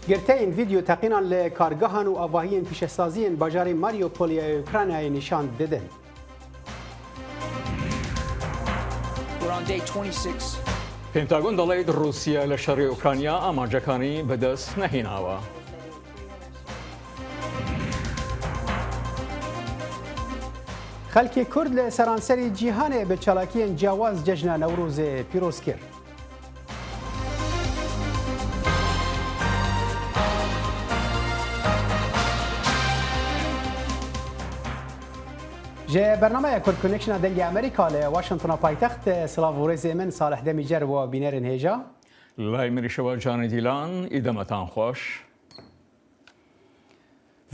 گرتین ویدیو تقینا لکارگاهان و آواهین پیشسازی باجار ماریوپول اوکراینای نشان دادن. پێنتاگۆن دەڵێت رووسیا لە شەڕی ئوکرانیا ئاماژەکانی بەدەست نەهێناوە. خەڵکی کورد لە سەرانسەری جیهانێ بە چالاکیên جیاواز جەژنە نەورۆزê پیرۆز کرد. جه برنامه کرد کنکشن دنگ امریکا ل واشنگتن پایتخت سلاوورز من صالح دمیجر و بینرن هجا لای مریشوا جان دیلان ایدمتان خوش.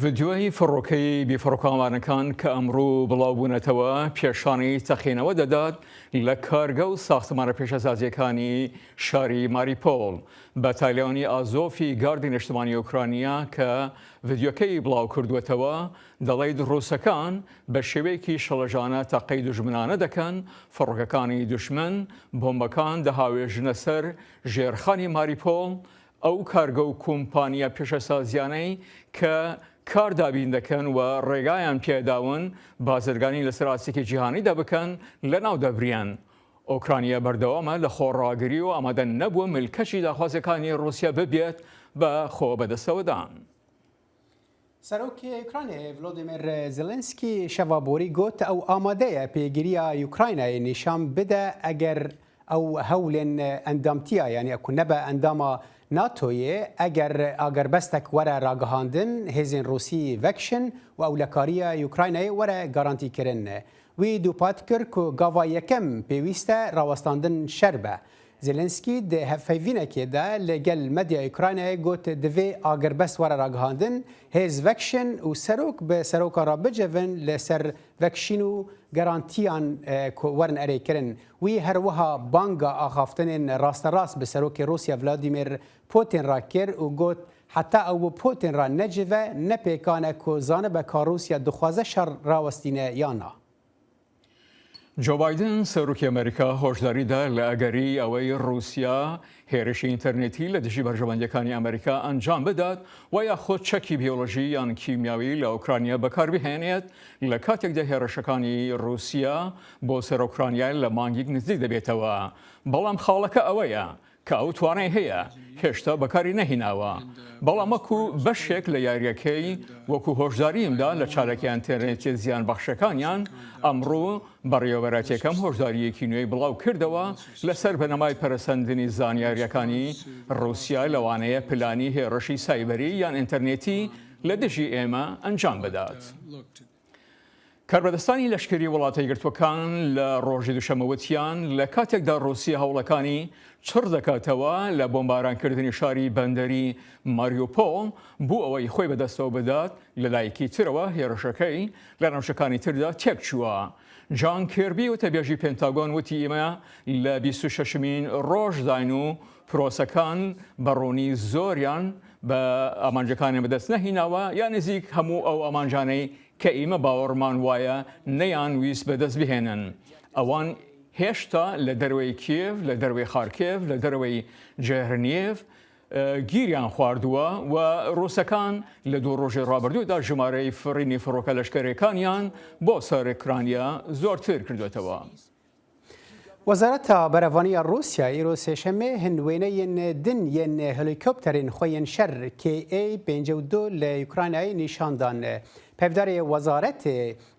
ڤیدیۆی فڕۆکەی بیفڕۆکاوانەکان کە ئەمڕۆ بڵاوبوونەتەوە پێشانی تەخینەوە دەدات لە کارگە و ساختمانە پێشەسازیەکانی شاری ماریپۆل بە تایلۆنی ئازۆفی گاردی نیشتمانی ئوکرانیا کە ڤیدیۆکەی بڵاو کردوێتەوە دەڵێت ڕووسەکان بە شێوەیەکی شەڵەژانە تەقەی دوژمنانە دەکەن فڕۆکەکانی دوشمن بۆمبەکان دەهاوێژنە سەر ژێرخانی ماریپۆل ئەو کارگە و کۆمپانیا پێشەسازیانەی کە کار دابین دەکەن و ڕێگایان پێداون بازرگانی لەسەر ئاسیکی جیهانی دەبکەن لە ناو دەبریان. ئۆکرانیا بەردەوامە لە خۆڕاگری و ئامادە نەبووە ملکەچی داخوازەکانی رووسیا ببێت بە خۆ بەدەستەوەدان. سەرۆکی ئوکرانیا ڤلۆدیمیر زێلێنسکی شەڤابۆری گوت ئەو ئامادەیە پێگیریە ئوکراینای نیشان بدە ئەگەر ئەو هەولێن ئەندامتیە یعنی ئەکو نەبە ئەندامە ناتۆیە ئەگەر ئاگەربەستێک وەرە ڕاگەهاندن هێزین رووسی ڤەکشن و ئەولەکاریە ئوکراینای وەرە گارانتیکردن. وی دووپات کرد و گاوا یەکەم پێویستە ڕاوەستاندن شەر بە. زێلێنسکی هەفەیڤینێکێدا لەگەل مەدیا ئوکراینای گوت دەوێ ئاگەربەست وەرە ڕاگەهاندن هێز ڤەکشن و سەرۆک بە سەرۆکە ڕابجەڤن لەسەر ڤەکشین و گەرانتیان وەرن ئەرێکردن. وی هەروەها بانگە ئاخافتنên ڕاستەڕاست بە سەرۆکی رووسیا ڤلادیمیر پۆتین ڕاکرد و گوت حتا ئەو بۆ پۆتین ڕ نەجڤە نەپێکانە کۆزانە بە کارووسیا دخوازە شەڕ ڕاوەستینە یانە. جو بایدن سەرۆکی ئەمریکا هۆشداریدا لە ئەگەری ئەوەی رووسیا هێرشی ئینتەرنێتی لە دژی بەرژەوەندەکانی ئەمریکا ئەنجام بدات و یاخۆ چەکی بیۆلۆژی یان کیمیاوی لە ئوکرانیا بەکاربهێنێت لە کاتێکدا هێرشەکانی رووسیا بۆ سەر ئوکرانیا لە مانگێک نزیک دەبێتەوە. بەڵام خاڵەکە ئەوەیە کە ئەو توانای هەیە هێشتا بەکاری نەهیناوە. بەڵام وەکو بەشێک لە یاریەکەی وەکو هۆشداریمدا لە چارەکی ئینتەرنێتی زیان بەخشەکانیان ئەمڕۆ بەڕێوەبەرەتێکەم هۆشداریەکی نوێی بڵاو کردەوە لەسەر بەنەمای پەرەسەندنی زانیاریەکانی رووسیا لەوانەیە پلانی هێرشی سایبەری یان ئینتەرنێتی لە دژی ئێمە ئەنجام بدات. کاربەدەستانی لەشکری وڵاتە یەکگرتووەکان لە ڕۆژی دووشەمەوتیان لە کاتێکدا رووسیا هەوڵەکانی چڕ دەکاتەوە لە بۆمبارانکردنی شاری بەندەری ماریۆپۆل بوو ئەوەی خۆی بەدەستەوە بدات لەلایەکی ترەوە هێرشەکەی لە ناوچەکانی تردا تێک چووە. جان کێربی وتەبێژی پێنتاگۆن وتی ئێمە لە 26مین ڕۆژ داین و پرۆسەکان بەڕوونی زۆریان بە ئامانجەکانی بەدەست نەهیناوە یان نزیک هەموو ئەو ئامانجانەی کە ئێمە باوەڕمان وایە نەیان ویست بەدەست بهێنن. ئەوان هێشتا لە دەروەی کیێڤ لە دەروەی خارکێڤ لە دەروەی جێهرنیێڤ گیریان خواردووە و ڕووسەکان لە دوو ڕۆژی ڕابردوودا ژمارەی فڕینی فڕۆکە لەشکرەکانیان بۆ سەر ئوکرانیا زۆرتر کردوێتەوە. وەزارەتە بەرەڤانیە رووسیا ئیرۆ سێشەمێ هەندوێنەیەن دن یەن هەلیکۆپتەرین خۆیان شەر KA-52 لە ئوکرانیای نیشاندان. پێدارێ وەزارەت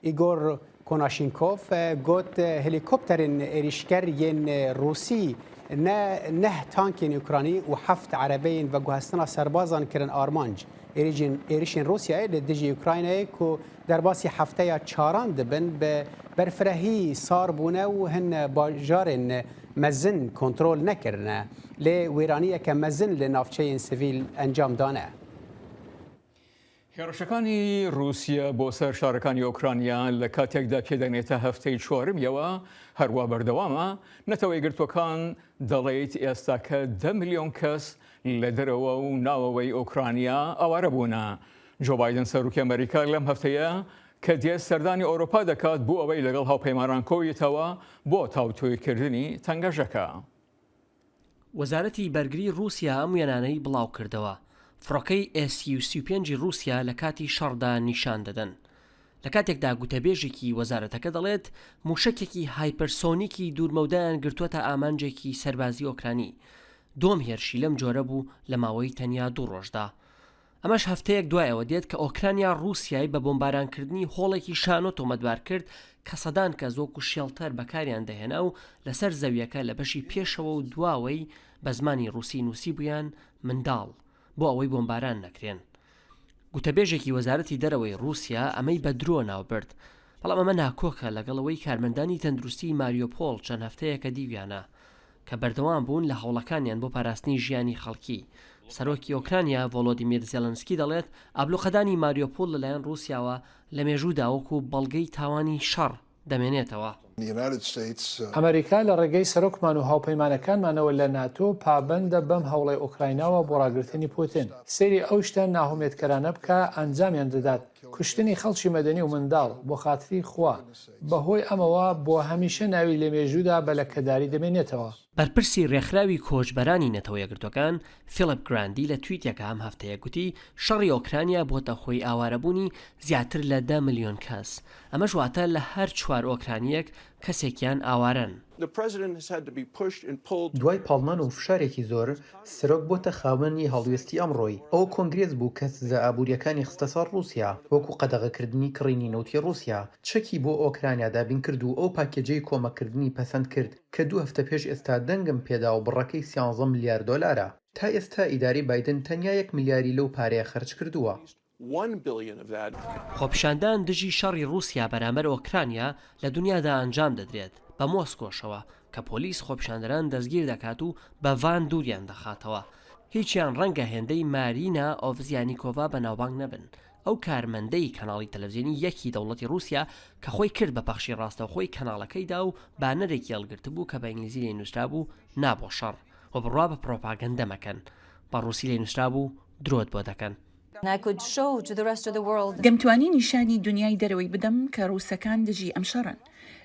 ئیگۆر کۆناشینکۆف گوت هەلیکۆپتەرین ئێریشکەر یەن رووسی نه تانکین ئوکرانی و هەفت عەرەبەیین بە گوهستنا سەربازان کردن ئارمانج. ئێریشین رووسیای لە دژی ئوکراینای و دەرباسی هەفتەیە چاران دەبن بە بەرفرەهی ساربوونە و هەن باژارên مەزن کۆنترۆل نەکردنە لێ وێرانیەکە مەزن لە ناوچەیەن سڤیل ئەنجام دانە. هێرشەکانی رووسیا بۆ سەر شارەکانی ئۆکرانیا لە کاتێکدا پێدەنێتە هەفتەی چوارمیەوە هەروە بەردەوامە نەتەوەی گرتوەکان دەڵێت ئێستا کە 10 ملیۆن کەس لە دەرەوە و ناوەوەی ئۆکرانیا ئاوارە بوونە. جو بایدن سەرۆکی ئەمریکا لەم هەفتەیە کە دێت سەردانی ئەوروپا دەکات بۆ ئەوەی لەگەڵ هاوپەیمانان کۆیتەوە بۆ تاوتۆیکردنی تەنگەژەکە. وەزارەتی بەرگری رووسیا ئەم وێنانەی بڵاو کردەوە. فڕۆکەی SU-35 رووسیا لە کاتی شەڕدا نیشان دەدەن. لە کاتێکدا گوتەبێژێکی وەزارەتەکە دەڵێت موشکێکی هایپەرسۆنیکی دوورمەودایان گرتووەتە ئامانجێکی سەربازی ئۆکرانی. دوم هێرشی لەم جۆرە بوو لە ماوەی تەنیا 2 ڕۆژدا. ئەمەش هەفتەیەک دوایەوە دێت کە ئۆکرانیا رووسیای بە بۆمبارانکردنی هۆڵێکی شانۆ تۆمەتبار کرد کە سەدان کەس وەکو شێڵتەر بەکاریان دەهێنا و لەسەر زەویەکە لە بەشی پێشەوە و دواوەی بە زمانی رووسی نووسی بوویان منداڵ بۆ ئەوەی بۆمباران نەکرێن. گوتەبێژێکی وەزارەتی دەرەوەی رووسیا ئەمەی بە درۆ ناوبرد، بەڵام ئەمە ناکۆکە لەگەڵەوەی کارمەندانی تەندروستی ماریۆپۆڵ چەند هەفتەیەکە دیویانە کە بەردەوام بوون لە هەوڵەکانیان بۆ پاراستنی ژیانی خەڵکی. سەرۆکی ئۆکرانیا ڤۆلۆدیمیر زێلەنسکی دەڵێت ئابلوقەدانی ماریۆپۆڵ لەلایەن رووسیاوە لە مێژوودا وەکو بەڵگەی تاوانی شەڕ دەمێنێتەوە. ئەمریکا لە ڕێگەی سەرۆکمان و هاوپەیمانەکانمانەوە لە ناتۆ پابەندە بەم هەوڵی ئۆکرایناوە بۆ ڕاگررتنی پوتین. سەیری ئەو شتە ناهومێتکەرانە بکە ئەنجامیان دەدات کوشتنی خەڵکی مەدەنی و منداڵ بۆ خاتری خوا. بەهۆی ئەمەوە بۆ هەمیشە ناوی لە مێژوودا بە لەکەداری دەمێنێتەوە. بەرپرسی ڕێکخراوی کۆچبەرانی نەتەوە یەکگرتوەکان فیلیپ گراندی لە تویتێکە ئەم هەفتەیە گوتی شەڕی ئۆکرانیا بۆتە خۆی ئاوارەبوونی زیاتر لە 10 ملیۆن کەس. ئەمەش واتە لە هەر 4 ئۆکرانیەک کەسێکیان ئاوارن. دوای پاڵمان و فشارێکی زۆر سەرۆک بۆتە خاوەنی هەڵوێستی ئەمڕۆی ئەو کۆنگرێز بوو کە سزە ئابوووریەکانی خستە سەر رووسیا وەکو قەدەغەکردنی کڕینی نەوتی رووسیا چەکی بۆ ئۆکرانیا دابین کرد و ئەو پاکێجەی کۆمەکردنی پەسەند کرد کە 2 هەفتە پێش ئێستا دەنگم پێدا و بڕەکەی 13 میلیارد دۆلارە. تا ئێستا ئیداری بایدن تەنیا 1 میلیاری لەو پارەیە خەرج کردووە. خۆپیشاندان دژی شەڕی رووسیا بەرامبەر ئۆکرانیا لە دنیادا ئەنجام دەدرێت بە مۆسکۆشەوە کە پۆلیس خۆپیشاندەران دەستگیر دەکات و بە ڤان دووریان دەخاتەوە. هیچیان ڕەنگە هێندەی مارینا ئۆڤزیانیکۆڤا بەناوبانگ نەبن. ئەو کارمەندەی کەناڵی تەلەڤیزیۆنی یەکی دەوڵەتی رووسیا کە خۆی کرد بە پەخشی ڕاستەوخۆی کەناڵەکەیدا و بانەرێکی هەڵگرت بوو کە بە ئینگلیزی لێ نووسرا بوو نابۆ شەڕ و بڕوا بە پرۆپاگەندە مەکەن، بە ڕووسی لێ نووسرا بوو درۆت بۆ دەکەن. دەمتوانی نیشانی دنیای دەرەوەی بدەم کە ڕووسەکان دژی ئەم شەڕن.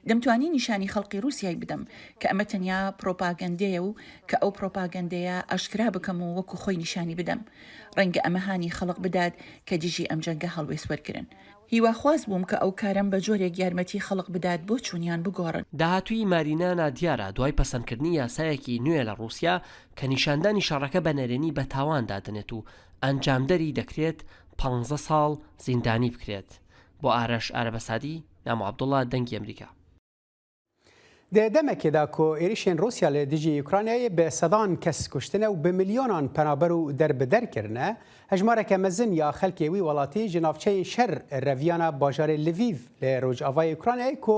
دەمتوانی نیشانی خەڵقی رووسیای بدەم کە ئەمە تەنیا پرۆپاگەندەیە و کە ئەو پرۆپاگەندەیە ئاشکرا بکەم و وەکو خۆی نیشانی بدەم. ڕەنگە ئەمە هانی خەڵق بدات کە دژی ئەم جەنگە هەڵوێست وەرگرن. هیواخواز بووم کە ئەو کارم بە جۆرێک یارمەتی خەڵق بدات بۆ چوونیان بگۆڕن. داهاتووی مارینانا دیارە دوای پەسەندکردنی یاسایەکی نوێ لە رووسیا کە نیشاندانی شەڕەکە بە نەرێنی بە تاوان دادنێت و ئەنجامدەری دەکرێت 15 ساڵ زیندانی بکرێت. بۆ ئارەش ئارەبەسادی نام عەبدوڵڵا دەنگی ئەمریکا. دەمەکێدا کۆ عێریشên رووسیا لە دژی یوکرانیایە بە سەدان کەس کوشتنە و بە ملیۆنان پەنابەر و دەربەدەرکردنە هەژمارێکە مەزن یا خەلکێوی وڵاتی ji navçeyên şer reviyana bajarê Lviv lê Rojavayê Ukraynayê ku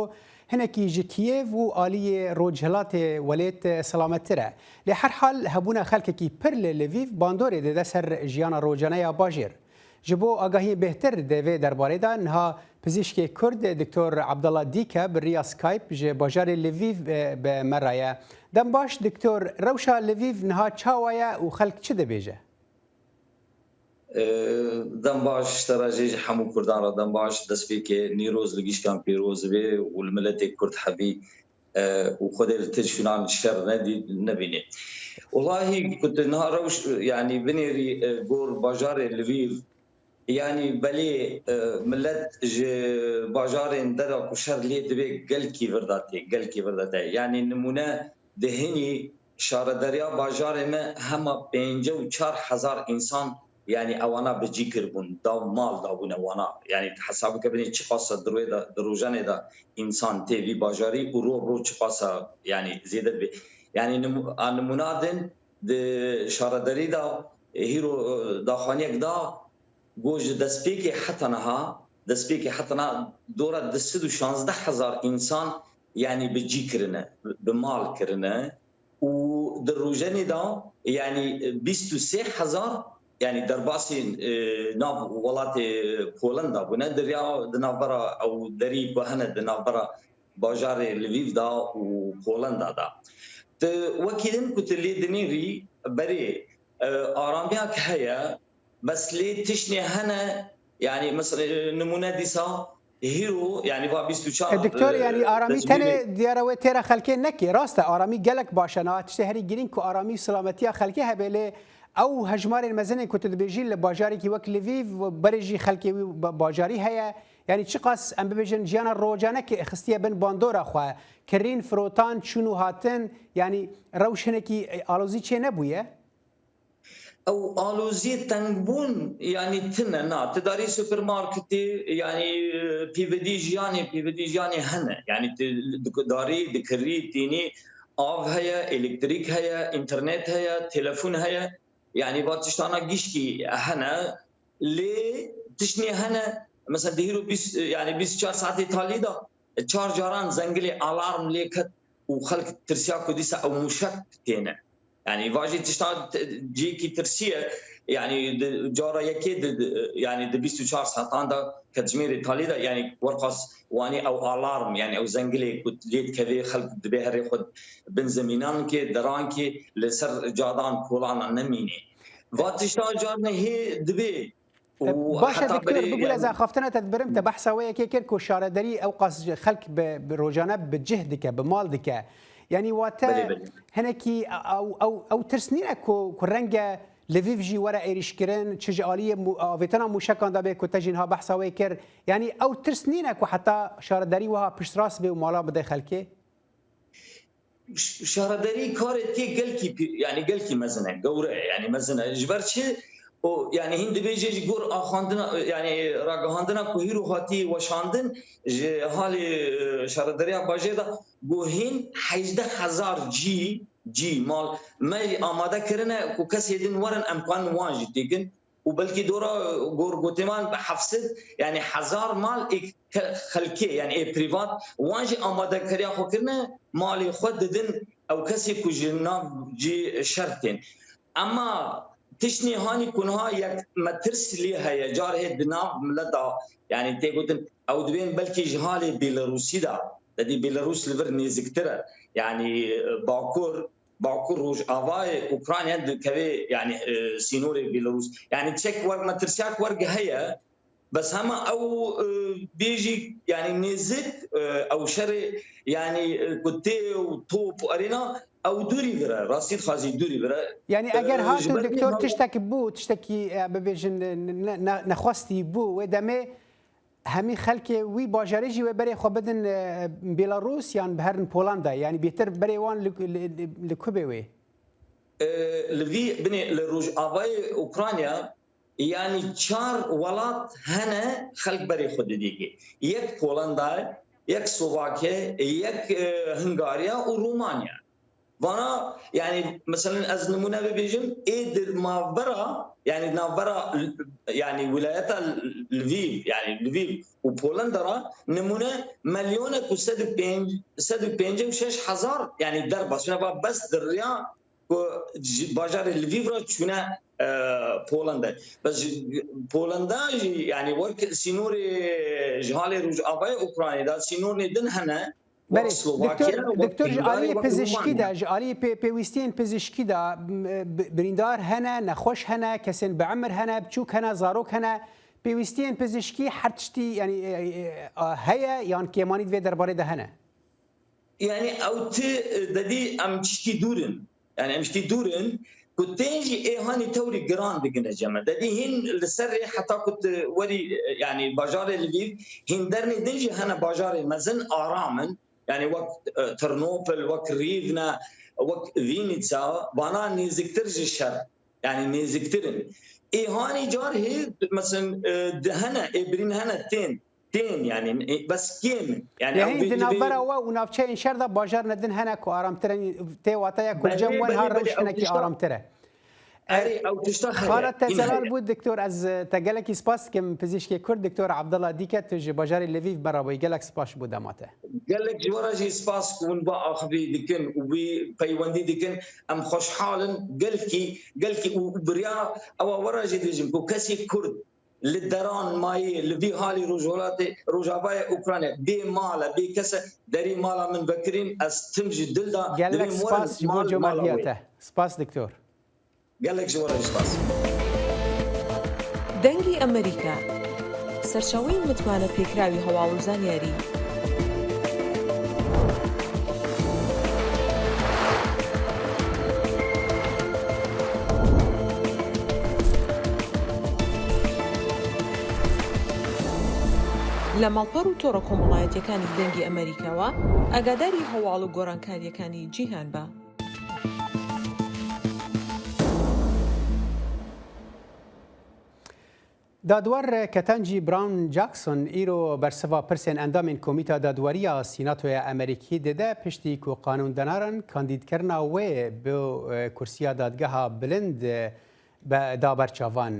hinekî ji Kiev û aliyê Rojhilatê welêt selamettir e. Lê her hal hebûna xelkekî pir li Lviv bandorê dide ser jiyana rojaneya bajêr. Ji bo agahiyê bêhtir di vê derbarê de niha pizîşkê Kurd Diktor Abdullah Dîke bi riya Skype ji bajarê Lviv bi me raye. Dem baş Diktor rewşa Lviv niha çawa ye û xelk çi dibêje? دەم باش تەراژێژ هەموو کوردان را دەم باش دەستپێکێ نیرۆز لە گیشتان پێرۆز بێ و ملەتێک کورد حەبی و خودێ ترشونان شەر نەبینێ. والله كنت نهار يعني بنيري جور باجار لفيف يعني بلي ملت باجارين درا وشر لي دبي قلكي فرداتي يعني نمونه دهني شار دريا باجار ما هما 54,000 انسان يعني اوانا بجي كربون دا مال دابونه وانا يعني حساب كبني چقاسا دروجانه دا انسان تي في باجاري ورو چقاسا يعني زياده يعني نمونادن د شاردری دا هیرو دا خانیک دا گوج دسپیکی حتی نه دورا 216,000 انسان يعني بجي كرنه بمال كرنه و دروجاني دا يعني 23,000 يعني درباسي ناب ولات بولندا بنا دريا دنابرا او دري بهنه دنابرا باجار لفيف دا و بولندا دا وكيدن كنت اللي دنيري بري آرامياك هيا بس لي تشني هنا يعني مثلا نمونه ديسا هيرو يعني با 24 دكتور يعني آرامی تنه دیاره تیرا خلکی نکی راسته آرامی گلک باشنا تشتهری گرین کو آرامی سلامتی خلکی هبله ئەو هەژمارێن مەزنێک کۆتە دەبێژین لە باژارێکی وەک لڤیڤ بەرێژی خەڵکیوی باژاری هەیە یعنی چ قاس ئەم ببێژن ژیانە ڕۆژانەکە خستیە بن باندۆرە خوا کردین فرۆتان چون و هاتن ینی ڕەوشنێکی ئالۆزی چێ نەبووە؟ او آلوزی تنگبون یعنی تنه نا تداری سوپرمارکتی یعنی پیودی جیانی هنه یعنی داری دکری تینی آب هیا الکتریک هیا اینترنت هیا تلفن هیا یعنی با تشتانا گیشکی هنه لی تشنی هنه مثلا دهیرو 24 ساعتی تالی دا 4 جاران زنگلی آلارم لیکت و خلق ترسیا کدیسا او مشک تینه يعني واجي تشتغل جيكي ترسيه يعني جاره يكيد يعني د 24 ساعه عندها كتجمير ايطالي يعني ورقص واني او الارم يعني او زنقلي كنت ليت كذي خلق دبيهر ياخذ بنزمينان كي دران كي لسر جادان كولان نميني وتشتغل جارنا هي دبي باشا دكتور بقول اذا خفتنا تدبرم تبحثا ويا كيكر شاردري او قاس خلق بروجانه بجهدك بمالدك يعني واتا هناكي او ترسنينا كو رنجا لفيف جي ورا ايريشكرن تشجاليه فيتنا مشكان دابه كو تجينها بحثا ويكر يعني او ترسنينا كو حتى شاردري وها بشراس به ومالا بده خلكي شاردري كارتي قلكي يعني قلكي مزنه قوره يعني مزنه جبرتشي يعني هند بيجي جور اخاندنا يعني راغاندنا كوهيرو هاتي وشاندن حالي شاردريا باجيدا بوهين 18000 جي مال ما آماده کرنه کو کس یدین ورن امکان واجد دیگن و بلکه دورا گور گوتمان به 700 يعني 1000 مال خلکی يعني اي پریوات واجد آماده کریا خو کرنه مال خود ددن او کسی کو جنا جي شرطين اما تشني هاني كونها يك مترس ليها يا جار هي بناء ملدا يعني تيقولن او دوين بلكي جهالي بيلاروسي دا دي بيلاروس ليفر نيزكتره يعني باكور روج افاي اوكرانيا كوي يعني سينوري بيلاروس يعني تشيك ورق مترسياك ورق هي بس هما او بيجي يعني نيزك او شري يعني كوتي وطوب وارينا او دوري برا رصيد خازي دوري برا يعني اگر هاتو دكتور تشتكي ببيجن نخواستي بو ودمي همي خلكي وي باجاريجي وبري خو بدن بيلاروس يعني بهرن بولندا يعني بيتر بري وان لكوبيوي لفي بني لروج افاي اوكرانيا يعني 4 ولات هنا خلق بري خود ديكي يك بولندا يك سلوفاكيا يك هنغاريا ورومانيا وانا يعني مثلا از نمونه ببيجم ايدر مافبرا يعني نافبرا يعني ولايات لفيف يعني لفيف وبولندا نمونه مليون و 156,000 يعني دربه بس دريا باجار لفيف را چونه بولندا بس بولندا يعني ورك سينوري جهالي روج ابای اوکراینی دا سينور ندن هنه دكتور جالي پزشکی دا جالي پیوستین پزشکی دا بریندار هنه نخوش هنه کسین بعمر هنه بچوک هنه زاروک هنه پیوستین پزشکی هر تشتی يعني هيا يعني كيمانيت في درباره ده هنه يعني او ددي ام تشتي دورن يعني ام تشتي دورن كنت تيجي ايه هاني توري جراند دقنا جمع ددي هن لسري حتى كنت وري يعني باجار لفيف هن درني دنجي هنا باجار مزن آرامن يعني وقت ترنوبل وقت ريفنا وقت فينيتسا بانا نيزكترج الشر يعني نيزكترن ايه هاني جار هي مثلا هنا ابرين هنا تين يعني بس كيم يعني دنابرا ونافشين شردا باجار ندن هنا كو ارام ترى تي واتايا كل جم وين هالروش هنا كي ارام ترى او تشتغل خالد تسلال بود دكتور از تجلك سباس كم فيزيشكي كرد دكتور عبد الله ديكت تجي باجار لفيف برا ويجلك سباس بود ماته قال لك جوارا جي سباس كون با اخبي دكن وبي بيوندي دكن ام خوش حالن قالكي وبريا او ورا جي ديجم كو كسي كرد للدران ماي اللي هالي رجولاتي رجاباي اوكرانيا بي مالا بي كسا دري مالا من بكرين استمجي دلدا قال لك سباس جبو جمالياته سباس دكتور قال لك جوارا سباس دەنگی ئەمریکا سەرچاوەی متمانە پێکراوی هەواڵ و زانیاری لە ماڵپەڕ و تۆڕە کۆمەڵایەتیەکانی دەنگی ئەمریکاوە ئاگاداری هەواڵ و گۆڕانکاریەکانی جیهان بە. دادوار کەتەنجی براون جاکسون ئیرۆ بەرسەوا پرسێن ئەندامên کۆمیتا دادوەریە سیناتۆیە ئەمریکی دەدە پشتی کو قانوندەنارن کاندیدکردنا wê بۆ کورسییا دادگەها bilind da berçavan.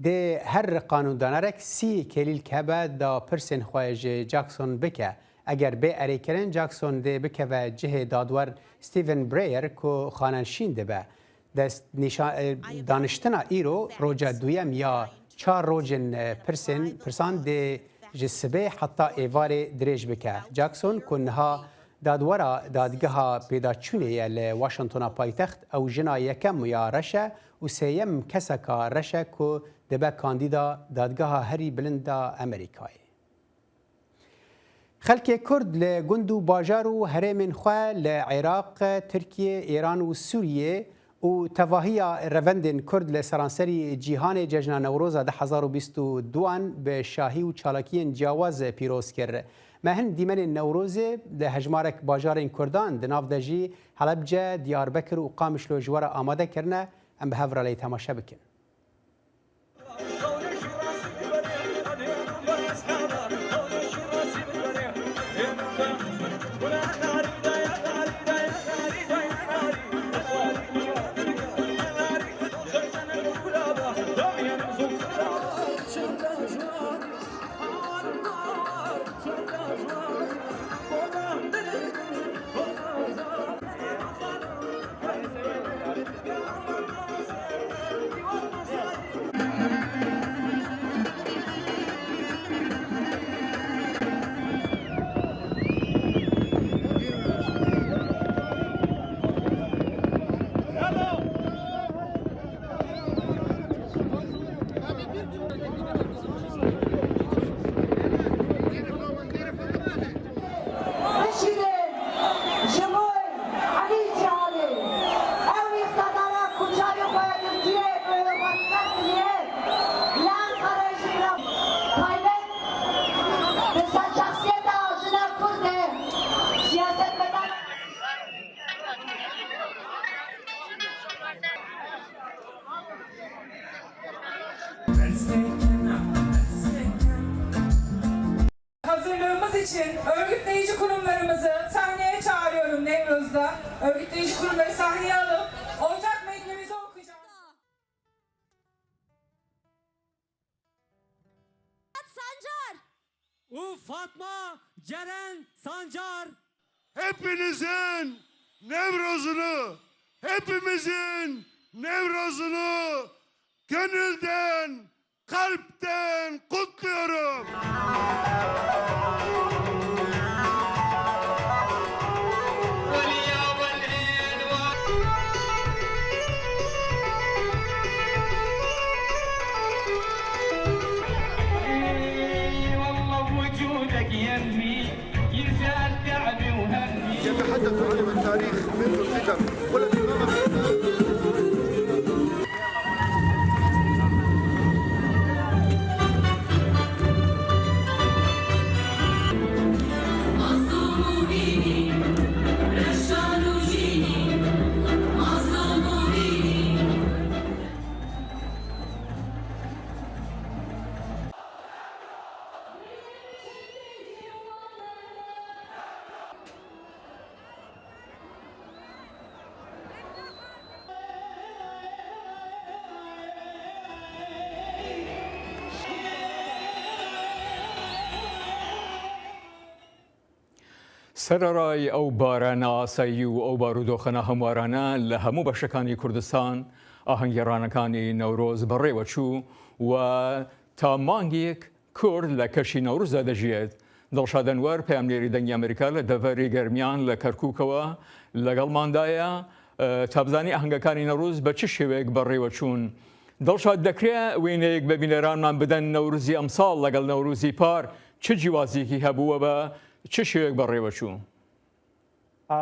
Dê her qanûndanarek sî kelîlk hebe da pirsên xwe ji Jackson bike. Eger bê erêkirin Jackson dê bikeve cihê dadwar Stephen Breyer ku xanenşîn dibe. Daniştina îro roja duyem ya 4 rojên pirsan dê ji sibê heta êvarê dirêj bike. Jackson ku niha dadwara dadgeha pêdaçûnê ye li Washingtona paytext ew jina yekem ya reş e û sêyem keseka reş e ku dibe kandîda dadgeha herî bilind a Amerîkayê. Xelkê Kurd li gund û bajar û herêmên xwe li Iraq, Tirkiye, Îran û Sûriyê û tevahiya revendên Kurd li seranserî cîhanê cejna Newroza 2022 bi şahî û çalakiyên ciyawaz pîroz kir. Mehin dîmenên Newrozê li hejmarek bajarên Kurdan di nav de jî Helepce, Diyarbekir û Qamişlo ji were amade kirine. Em bi hev re lê temaşe bikin. Hazırlığımız için örgütleyici kurumlarımızı sahneye çağırıyorum Nevruz'da. Örgütleyici kurumları sahneye alıp ortak metnimizi okuyacağız. Sancar! Fatma Ceren Sancar! Hepinizin Nevruz'unu, hepimizin Nevruz'unu gönülden, kalpten kutluyorum. يتحدث علم التاريخ منذ القدم والذي سەرەڕای ئەو بارانە ئاسایی و ئەو بارودۆخەنە هەموارانە لە هەموو بەشەکانی کوردستان ئاهەنگگێڕانەکانی نەورۆز بەڕێوە چوو و تا مانگێک کورد لە کەشی نەوروزدا دەژێت. دڵشاد ئەنوەر پەیامنێری دەنگی ئەمریکا لە دەڤەری گەرمیان لە کەرکووکەوە لەگەڵماندایە تابزانی ئاهەنگەکانی نەوروز بە چ شێوەیەک بەڕێوە چوون. دڵشاد دەکرێت وێنەیەک بە بینەرانمان بدەن نەوروزی ئەمساڵ لەگەڵ نەوروزی پار چ جیوازێکی هەبووە بە چه شێوەیەک بەڕێوە چوو؟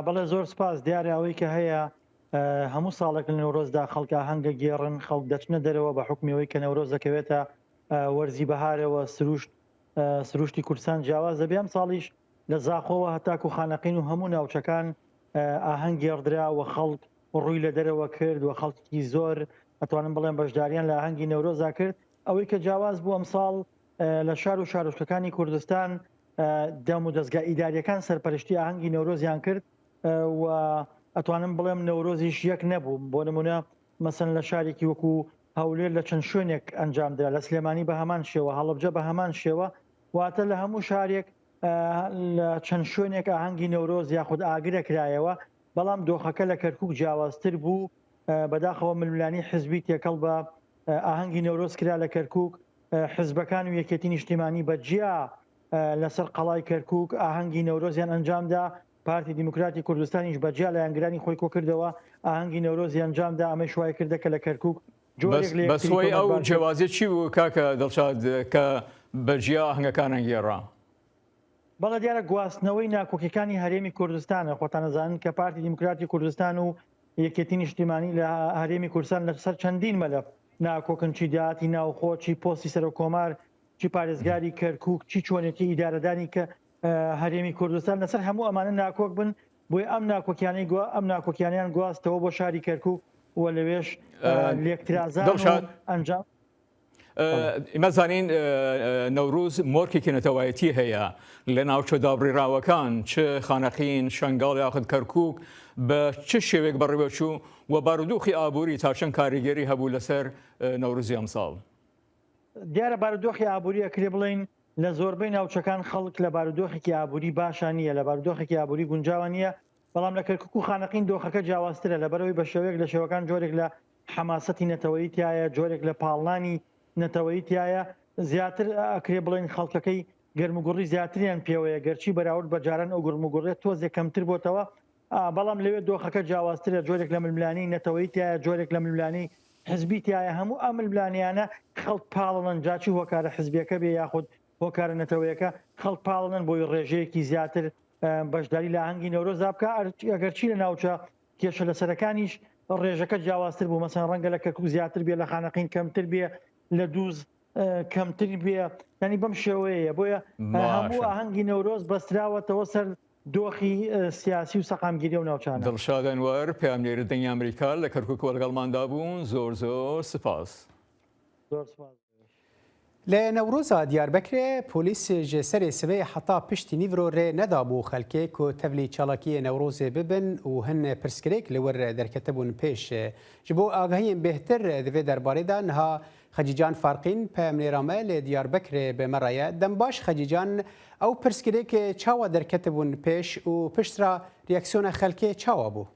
بەڵێ زۆر سپاس دیارە ئەوەی کە هەیە هەموو ساڵێک لە نەورۆزدا خەڵکە هەنگە گێڕن خەڵک دەچنە دەرەوە بە حکمیەوەی کە نەورۆز دەکەوێتە وەرزی بەهارەوە سروشت سروشتی کوردستان جیاوازە بێ ئەم ساڵیش لە زاخۆوە هەتاکو خانەقین و هەموو ناوچەکان ئاهەنگ گێڕدرا و خەڵک ڕووی لە دەرەوە کرد و خەڵکی زۆر ئەتوانم بڵێن بەشداریان لە ئاهەنگی نەورۆزا کرد ئەوەی کە جیاواز بوو ئەمساڵ لە شار و شارۆچکەکانی کوردستان دەم و دەستگا ئیداریەکان سەرپەرشتی ئاهەنگی نەورۆزیان کرد و ئەتوانم بڵێم نەورۆزیش یەک نەبوو بۆ نمونە مەسەن لە شارێکی وەکو هەولێر لە چەند شوێنێک ئەنجامدرا لە سلێمانی بە هەمان شێوە هەڵەبجە بە هەمان شێوە واتە لە هەموو شارێک لە چەند شوێنێک ئاهەنگی نەورۆز یاخود ئاگرە کرایەوە بەڵام دۆخەکە لە کەرکووک جیاوازتر بوو بەداخەوە ململانی حزبی تێکەڵ بە ئاهەنگی نەورۆز کرا لە کەرکووک حزبەکان و یەکێتی نیشتیمانی بەجیا لەسەر قەڵای کەرکووک ئاهەنگی نەورۆزیان ئەنجامدا پارتی دیموکراتی کوردستانیش بەجیا لە یانگرانی خۆی کۆ کردەوە ئاهەنگی نەورۆزی ئەنجامدا ئەمە شوای کردەکە لە کەرکووک بەسۆی ئەو جیاوازی چی بوو کاکە دڵشاد کە بەجیا ئاهەنگەکانیان گێڕا بەڵە دیارە گواستنەوەی ناکۆکیەکانی هەرێمی کوردستانە خۆتان نەزانن کە پارتی دیموکراتی کوردستان و یەکێتی نیشتیمانی لە هەرێمی کوردستان لەسەر چەندین مەلەف ناکۆکنچی داهاتی ناوخۆ چی پۆستی سەر و کۆمار چی پارێزگاری کەرکووک چی چۆنێتی ئیدارەدانی کە هەرێمی کوردستان لەسەر هەموو ئەمانە ناکۆک بن بۆی ئەم ناکۆکیانیان گواستەوە بۆ شاری کەرکووک و لەوێش لێکترازان ئەنجام ئێمەزانین نەوروز مۆرکێکی نەتەوایەتی هەیە لە ناوچە دابڕێراوەکان چ خانەقین شنگاڵ یاخود کەرکووک بە چ شێوێک بەڕێوەچوو و بارودۆخی ئابووری تا چەند کاریگەری هەبوو لەسەر نەوروزی ئەمساڵ دیارە بارودۆخی ئابووری ئەکرێ بڵین لە زۆربەی ناوچەکان خەڵک لە بارودۆخێکی ئابووری باشان نییە لە بارودۆخێکی ئابووری گونجاوە نییە بەڵام لە کەرکووک و خانەقین دۆخەکە جیاوازترە لەبەرەوەی بە شێوەیەک لە شێوەکان جۆرێک لە حەماسەتی نەتەوەییتایە جۆرێک لە پاڵنانی نەتەوەییتایە زیاتر ئەکرێ بڵێن خەڵکەکەی گەرموگوڕی زیاتریان پێوەیە گەرچی بەراورد بە جاران ئەو گرموگوڕێت تۆزێک کەمتر بۆتەوە بەڵام لەوێ دۆخەکە جیاوازترە جۆرێک لە ململانی نەتەوەییتایە جۆرێک لە ململانی حزبیتایە هەموو ئەم ململانیانە خەڵک پاڵن جاچی هۆکارە حزبیەکە بێ یاخود هۆکارە نەتەوەیەکە خەڵک پاڵن بۆی ڕێژەیەکی زیاتر بەشداری لە ئاهەنگی نەورۆزا بکە ئەگەرچی لە ناوچە کێشە لەسەرەکانیش ڕێژەکە جیاوازتر بوو مەسەن ڕەنگە لە کەرکووک زیاتر بێ لە خانەقین کەمتر بێ لە دووز کەمتر بێ ینی بەم شێوەیە بۆیە هەموو ئاهەنگی نەورۆز بەستراوەتەوە سەر دۆخی سیاسی و سەقامگیری و ناوچانە دڵشاد ئەنوەر پەیامنێری دەنگی ئەمریکا لە کەرکووک وەلگەڵماندا بوون زۆر زۆر سپاس لە نەورۆزا دیاربەکرێ پۆلیس ji serê sibê heta piştî nîvro rê nedabû xelkê ku tevlî çalakiyê Newrozê bibin û hin pirsgirêk li wir derketibûn pêş. Ji bo agahiyên bêhtir di vê derbarê de niha Xecîcan Farqîn peyamnêra me lê Diyarbekirê bi me re ye. Dem baş Xecîcan ew pirsgirêkê çawa derketibûn pêş û piştra reaksiyona xelkê çawa bû?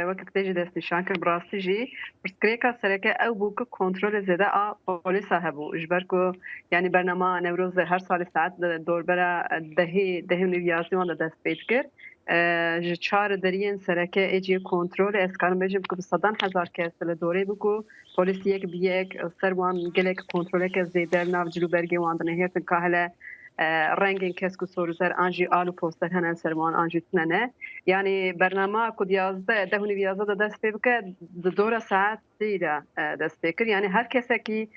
وەک دەژی دەستنیشان کرد بڕاستی ژی پرسکرێکە سەرەکە ئەو بوو کە کۆنترۆلی زێدە پۆلیسا هەبوو ژبەر و ینی بەرنەما نەورۆز هەر ساڵی ساعت دۆربەرە دەهێ نیویازیوان لە دەست پێت کرد ji çar deriyên sereke êciyê kontrol ez karim bêjim ku bi sedan hezar kes li dorê bikû polîsiyek bi yek ser wan gelek kontroleke zêde nav cilûbergê wan dinehêtin ka hele rengên kesk û sorûzer an jî al û poster hene ser wan an jî tunene yanî bernama ku diyazde deh û nîvyazda de dest pê bike di dora saetî de dest pê kir yanî her kesekî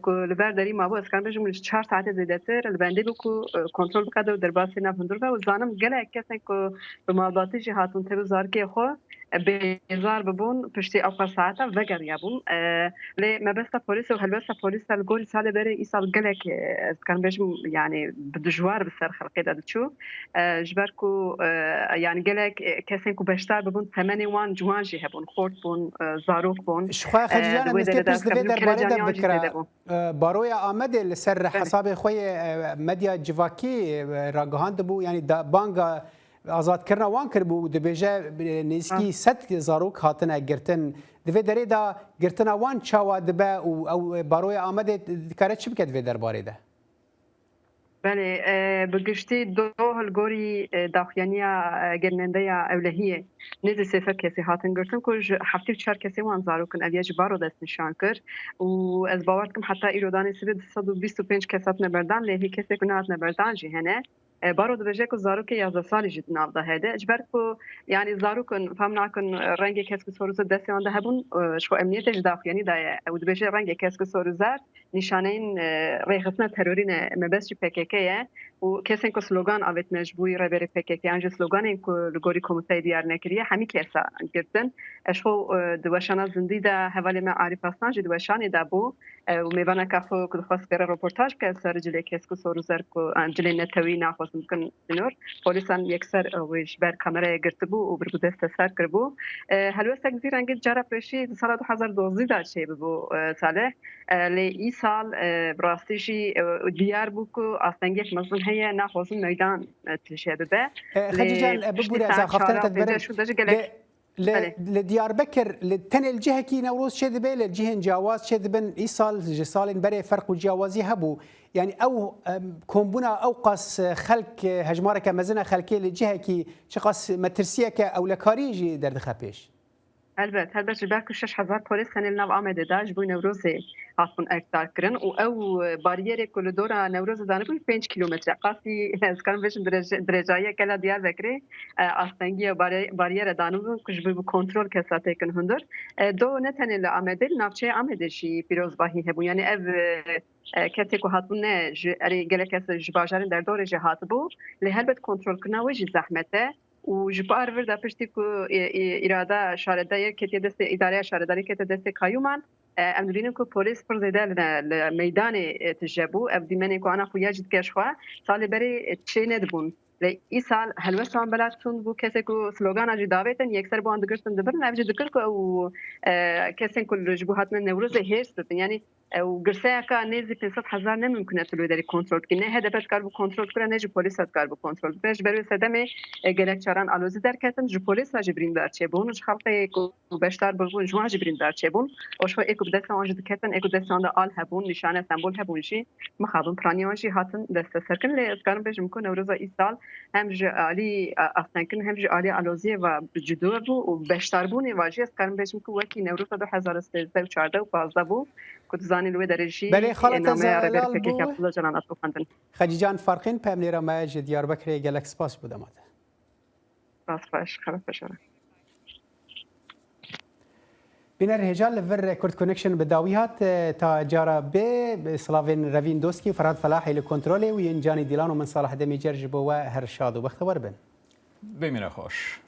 ku li ber derî mabû ez karim bêjim ji 4 saetê zêdetir li bendê bikû kontrol bikede û derbasî nav hundir be û zanim gelek kesek ku bi malbatî jî hatûn tevî zarkê xwe bêzar bibûn piştî ew saeta vegeriya bûn lê mebesta polîs û helbesta polîsa li gorî salê berê îsal gelek ez karim bêjim yanî bi dijwar bi ser xelkê de diçû ji ber ku yanî gelek kesên ku beşdar bibûn temenê wan ciwan jî hebûn xort bûn zarok bûn baroya Amedê li ser hesabê xwe medya civakî ragihand bû yanî banga azadkirina wan kirbû dibêje nêzîkî sed zarok hatine girtin divê derê de girtina wan çawa dibe û ew baroya Amedê dikare çi bike divê derbarê de Belê bi giştî do hilgorî daxuyaniya girinendeya ewlehiyê nêzî sêfer kesî hatin girtin ku ji heftî û çar kesê wan zarokin ev ji baro dest nîşan kir û ez bawer dikim heta îrodanê sibê 125 kes hatine berdan lê hê kesek nehatine berdan jî hene بارو دبجه کو زاروک 11 سالی جد ناو ده هده اجبر کو یعنی زاروکن فهم ناکن رنگ کس که سوروز دستی آن ده هبون شو امنیت جداخ یعنی ده او دبجه رنگ کس که سوروزر نشانه این ریختنا ترورین مبسش PKK و کسی که سلوگان آوت مجبوری ربری PKK انج سلوگان این که لگوری کمیته دیار نکریه همی کسا گرتن اشو دوشانا زندی ده حوالی ما عارف هستن جد دوشانی ده بو و میوانه کافو که خواست کرده رپورتاج که سر جلی کس که سوروزر که جلی نتوی نخواست ممکن نور پلیسان یکسر ویش بر کامرای گرفته بو و بر بودست سر کرد بو هلوست اگزیر انگی جرا پرشی سال 2012 داشت شی بو ساله لی ای سال براستیشی دیار بو که اصلا یک مزن هی نخواست میدان تلشه ببه خدیجان ببوری از خفتن تدبیر لدياربكر لتن الجهه كي نوروز شد بي للجهه جواز شد بن ايصال جسال بري فرق وجوازي هبو يعني او كومبونا اوقاس خلق هجمارك مزنه خلقي للجهه كي شقاس مترسيك او لكاريجي درد خبيش البته جبرك 6000 پلیس هن الناو آمده داش بو نوروزی هاتون اکتار کرن و او باریری کل دورا نوروز دانه بو 5 کیلومتر قاسی از کارم بهش درجایی کلا دیار بکری آستانگی باریر دانه بو کش بو کنترل کساته کن هندر دو نتن ال آمده نافچه آمده شی پیروز باهی هبو یعنی او کتی که هاتون نه اری گله کس جباجرن در دور جهات بو لهلبت کنترل کنه وجه زحمته و جبار ورده پشتی که اراده شارده کتی دست اداره شارداری کتی دست کایومان امدورینم که پلیس پر زیده لمیدان تجربو افدیمنی که آنها خویا جد کشخوا سال بری چه ندبون لی سال هلوستان بلاتون بو کسی که سلوگان اجی داویتن یکسر بو اندگرتن دبرن اوجه دکر که او کسی که جبوهات من نوروز هیرس دتن یعنی و گرسه که نیزی 500,000 نمیکنه تلو داری کنترل کنه هدفش کار بو کنترل کنه نه جو پلیس کار بو کنترل کنه برای صدمه گلکچاران آلوزی در کتن جو پلیس جبرین دار چه بون جو خلق کو بیشتر بگون جو جبرین دار چه بون اوشو اکو بدست آنج دکتن اکو دست آن آل هبون نشانه سمبل هبون شی مخابون پرانیانشی هاتن دست سرکن لی اسکارم بهش میکنه نوروز ای سال هم جو عالی افتنکن هم جو عالی آلوزی و جدو بو و بیشتر بونی واجی اسکارم بهش میکنه وکی نوروز 2013 و 14 و 15 بو كتزاني الوي درجي بلي خلط زلال بو خديجان فارقين بامنيرا ما ديار بكري جالكس باس بودمات باس باش خلاص بشرا بين الرجال لفر كورت كونكشن بداويات تا جارا بي سلافين رافين دوسكي وفراد فلاحي لكنترولي وينجاني ديلانو من صالح دمي جرجبو وهرشاد وبختبر بن بمينا خوش